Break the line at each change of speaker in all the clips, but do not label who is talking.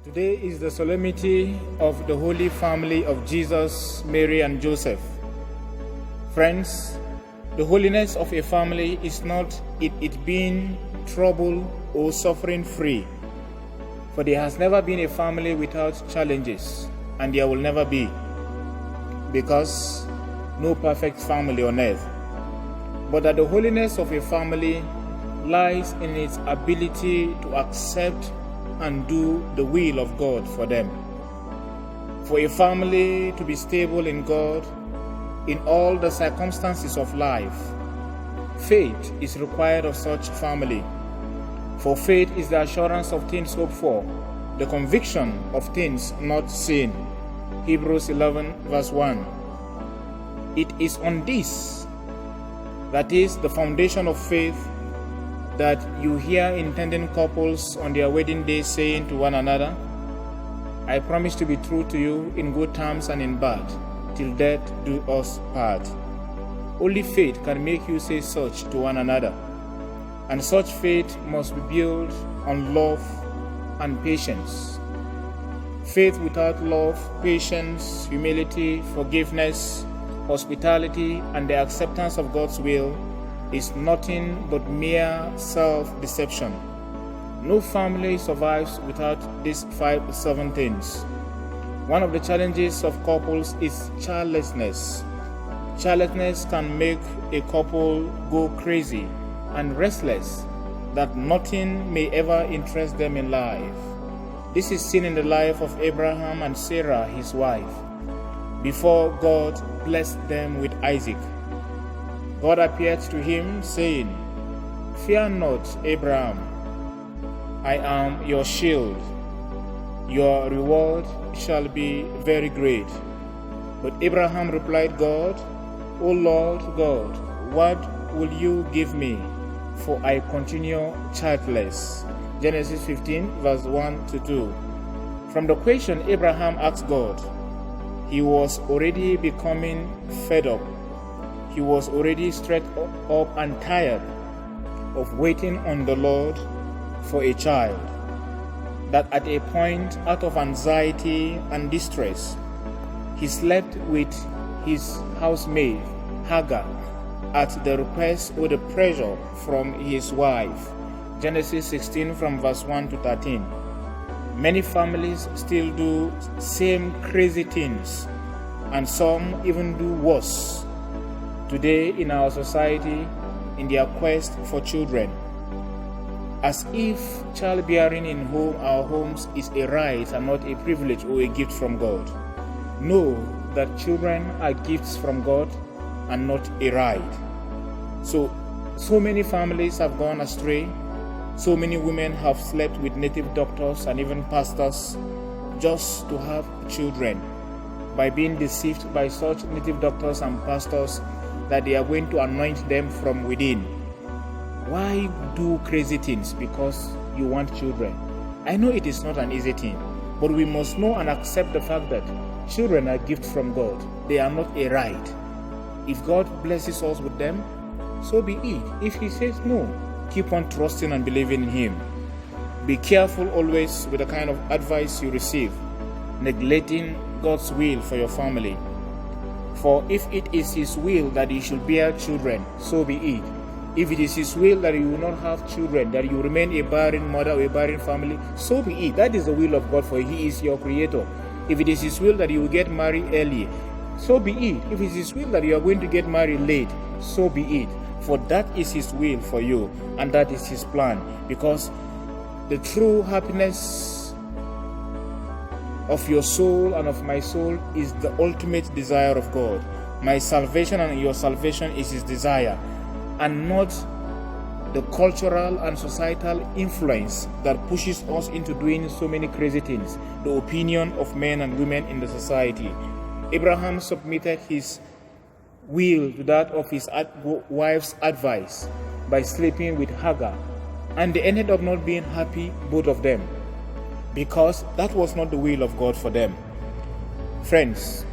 Today is the solemnity of the Holy Family of Jesus, Mary, and Joseph. Friends, the holiness of a family is not it being trouble or suffering free, for there has never been a family without challenges, and there will never be, because no perfect family on earth. But that the holiness of a family lies in its ability to accept and do the will of God for them. For a family to be stable in God in all the circumstances of life, faith is required of such family. For faith is the assurance of things hoped for, the conviction of things not seen. Hebrews 11 verse 1. It is on this, that is the foundation of faith, that you hear intending couples on their wedding day saying to one another, "I promise to be true to you in good times and in bad, till death do us part." Only faith can make you say such to one another, and such faith must be built on love and patience. Faith without love, patience, humility, forgiveness, hospitality, and the acceptance of God's will is nothing but mere self-deception. No family survives without these 7 things. One of the challenges of couples is childlessness. Childlessness can make a couple go crazy and restless, that nothing may ever interest them in life. This is seen in the life of Abraham and Sarah, his wife, before God blessed them with Isaac. God appeared to him, saying, "Fear not, Abraham, I am your shield. Your reward shall be very great." But Abraham replied God, "O Lord God, what will you give me? For I continue childless." Genesis 15 verse 1 to 2. From the question Abraham asked God, he was already becoming fed up. He was already straight up and tired of waiting on the Lord for a child. That at a point, out of anxiety and distress, he slept with his housemaid, Hagar, at the request or the pressure from his wife. Genesis 16 from verse 1 to 13. Many families still do same crazy things, and some even do worse today in our society in their quest for children, as if childbearing in our homes is a right and not a privilege or a gift from God. Know that children are gifts from God and not a right. So many families have gone astray. So many women have slept with native doctors and even pastors just to have children, by being deceived by such native doctors and pastors that they are going to anoint them from within. Why do crazy things? Because you want children. I know it is not an easy thing, but we must know and accept the fact that children are gifts from God. They are not a right. If God blesses us with them, so be it. If He says no, keep on trusting and believing in Him. Be careful always with the kind of advice you receive, neglecting God's will for your family. For if it is His will that you should bear children, so be it. If it is His will that you will not have children, that you remain a barren mother or a barren family, so be it. That is the will of God, for He is your creator. If it is His will that you will get married early, so be it. If it is His will that you are going to get married late, so be it. For that is His will for you, and that is His plan. Because the true happiness of your soul and of my soul is the ultimate desire of God. My salvation and your salvation is His desire, and not the cultural and societal influence that pushes us into doing so many crazy things, the opinion of men and women in the society. Abraham submitted his will to that of his wife's advice by sleeping with Hagar, and they ended up not being happy, both of them, because that was not the will of God for them. Friends,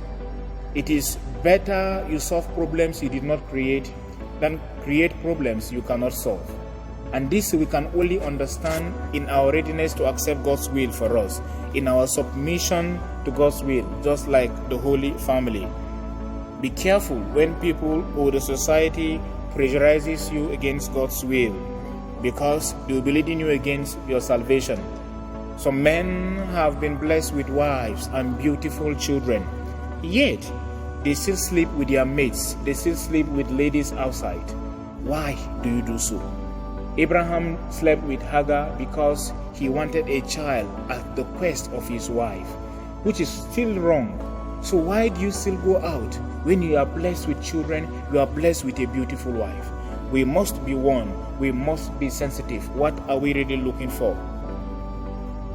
it is better you solve problems you did not create than create problems you cannot solve. And this we can only understand in our readiness to accept God's will for us, in our submission to God's will, just like the Holy Family. Be careful when people or the society pressurizes you against God's will, because they will be leading you against your salvation. Some men have been blessed with wives and beautiful children, yet they still sleep with their mates, they still sleep with ladies outside. Why do you do so? Abraham slept with Hagar because he wanted a child at the request of his wife, which is still wrong. So why do you still go out when you are blessed with children, you are blessed with a beautiful wife? We must be one. We must be sensitive. What are we really looking for?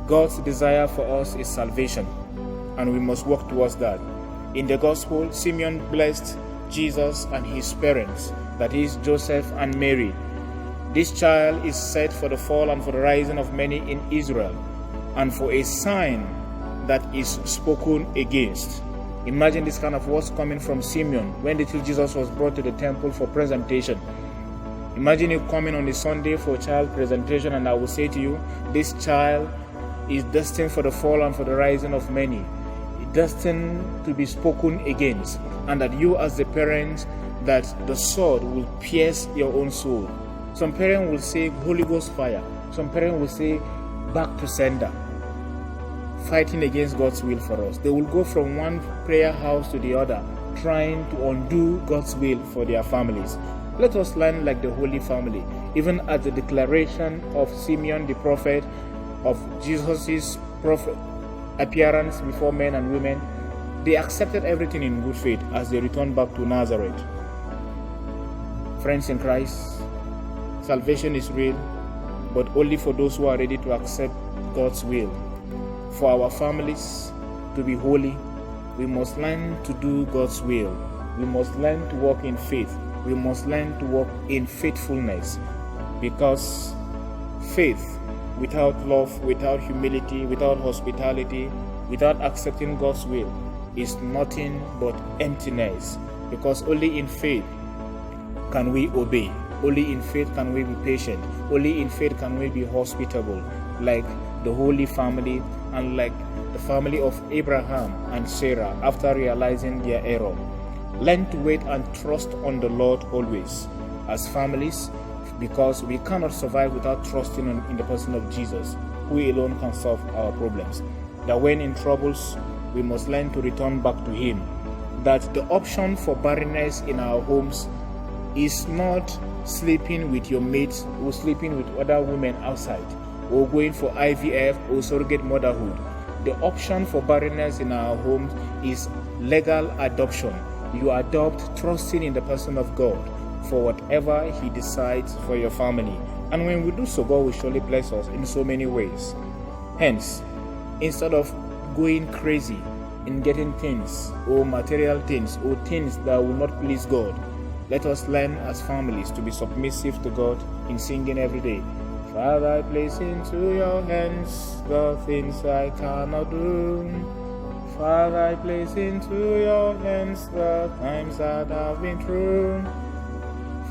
God's desire for us is salvation, and we must work towards that. In the gospel, Simeon blessed Jesus and his parents, that is, Joseph and Mary. This child is set for the fall and for the rising of many in Israel, and for a sign that is spoken against. Imagine this kind of words coming from Simeon when little Jesus was brought to the temple for presentation. Imagine you coming on a Sunday for child presentation, and I will say to you, this child is destined for the fall and for the rising of many, destined to be spoken against, and that you as the parents, that the sword will pierce your own soul. Some parents will say Holy Ghost fire. Some parents will say back to sender, fighting against God's will for us. They will go from one prayer house to the other, trying to undo God's will for their families. Let us learn like the Holy Family. Even at the declaration of Simeon the prophet, of Jesus' prophet appearance before men and women, they accepted everything in good faith as they returned back to Nazareth. Friends in Christ, salvation is real, but only for those who are ready to accept God's will. For our families to be holy, we must learn to do God's will. We must learn to walk in faith. We must learn to walk in faithfulness, because faith without love, without humility, without hospitality, without accepting God's will is nothing but emptiness. Because only in faith can we obey. Only in faith can we be patient. Only in faith can we be hospitable, like the Holy Family and like the family of Abraham and Sarah after realizing their error. Learn to wait and trust on the Lord always as families, because we cannot survive without trusting in the person of Jesus, who alone can solve our problems. That when in troubles, we must learn to return back to Him. That the option for barrenness in our homes is not sleeping with your mates or sleeping with other women outside, or going for IVF or surrogate motherhood. The option for barrenness in our homes is legal adoption. You adopt trusting in the person of God for whatever He decides for your family. And when we do so, God will surely bless us in so many ways. Hence, instead of going crazy in getting things or material things or things that will not please God, let us learn as families to be submissive to God in singing every day. Father, I place into your hands the things I cannot do. Father, I place into your hands the times that I've been through.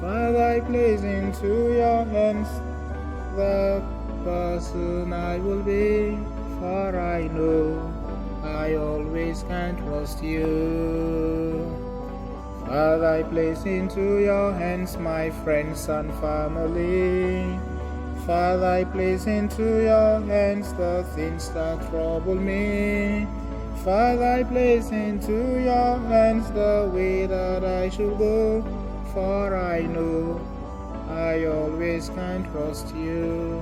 Father, I place into your hands the person I will be, for I know I always can trust you. Father, I place into your hands my friends and family. Father, I place into your hands the things that trouble me. Father, I place into your hands the way that I should go, for I know I always can trust you.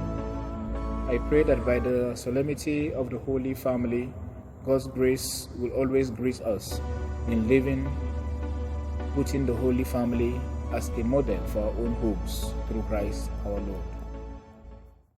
I pray that by the solemnity of the Holy Family, God's grace will always grace us in living, putting the Holy Family as a model for our own homes through Christ our Lord.